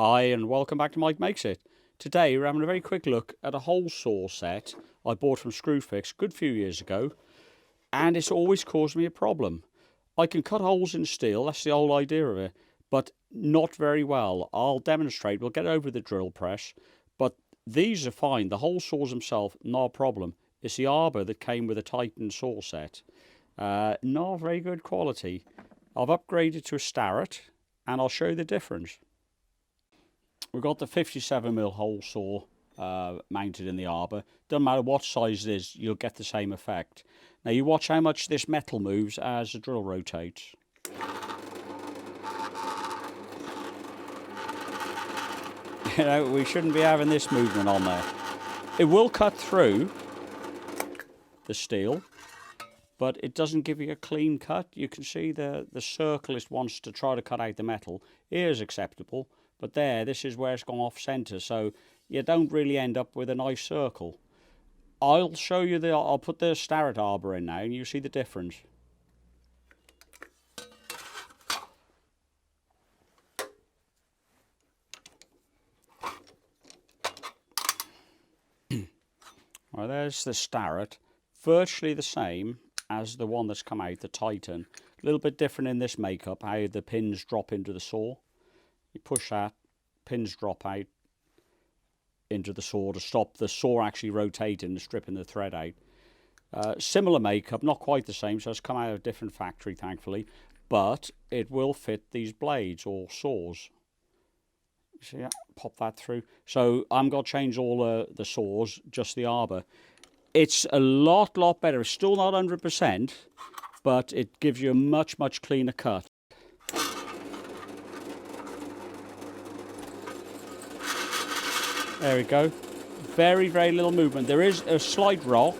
Hi and welcome back to Mike Makes It. Today we're having a very quick look at a hole saw set I bought from Screwfix a good few years ago, and it's always caused me a problem. I can cut holes in steel, that's the whole idea of it, but not very well. I'll demonstrate, we'll get over the drill press, but these are fine. The hole saws themselves, not a problem. It's the Arbour that came with a Titan saw set. Not very good quality. I've upgraded to a Starrett and I'll show you the difference. We've got the 57mm hole saw mounted in the Arbour. Doesn't matter what size it is, you'll get the same effect. Now you watch how much this metal moves as the drill rotates. You know, we shouldn't be having this movement on there. It will cut through the steel, but it doesn't give you a clean cut. You can see the circlist wants to try to cut out the metal. Here's acceptable. But this is where it's gone off centre, so you don't really end up with a nice circle. I'll show you I'll put the Starrett Arbour in now and you see the difference. Well, there's the Starrett, virtually the same as the one that's come out, the Titan. A little bit different in this makeup, how the pins drop into the saw. You push that, pins drop out into the saw to stop the saw actually rotating and stripping the thread out. Similar makeup, not quite the same, so it's come out of a different factory, thankfully, but it will fit these blades or saws. See, yeah, pop that through. So I'm going to change all the saws, just the Arbour. It's a lot better. It's still not 100%, but it gives you a much cleaner cut. There we go. Very little movement. There is a slight rock,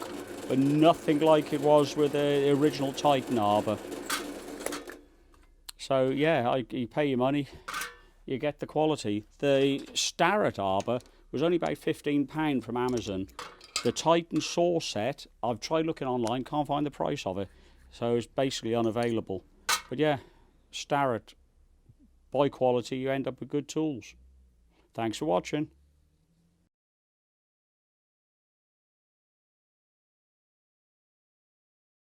but nothing like it was with the original Titan Arbour. So yeah, you pay your money, you get the quality. The Starrett Arbour was only about £15 from Amazon. The Titan saw set, I've tried looking online, can't find the price of it. So it's basically unavailable. But yeah, Starrett, buy quality, you end up with good tools. Thanks for watching.